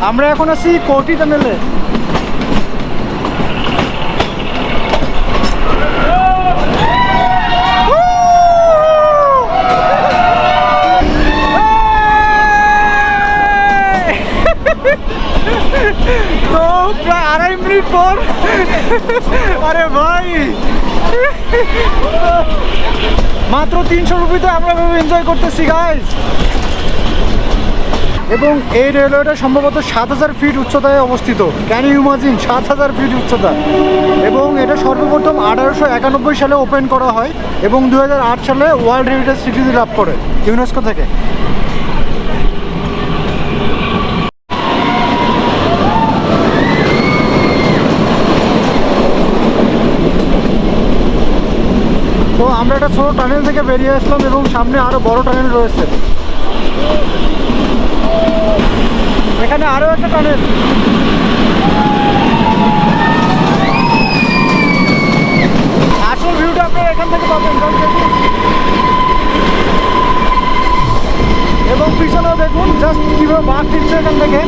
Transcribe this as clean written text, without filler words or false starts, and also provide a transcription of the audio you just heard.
আমরা এখন আছি কোটি টানেলে। তো প্রায় 2.5 মিনিট পর, আরে ভাই মাত্র 300 রুপিতে আমরা এনজয় করতেছি গাইস। এবং এই রেলওয়েটা সম্ভবত 7000 ফিট উচ্চতায় অবস্থিত। ক্যান ইউ ইমাজিন 7000 ফিট উচ্চতা। এবং এটা সর্বপ্রথম 1891 সালে ওপেন করা হয় এবং 2008 সালে ওয়ার্ল্ড হেরিটেজ সিটি লাভ করে ইউনেস্কো থেকে। তো আমরা একটা ছোটো টানেল থেকে বেরিয়ে আসলাম এবং সামনে আরও বড় টানেল রয়েছে। এখানে আরও একটা টানেল। আসল ভিউটা আপনারা এখান থেকে পাবেন। এবং পিছনেও দেখুন জাস্ট কীভাবে বাঘ ফিরছে এখান থেকে।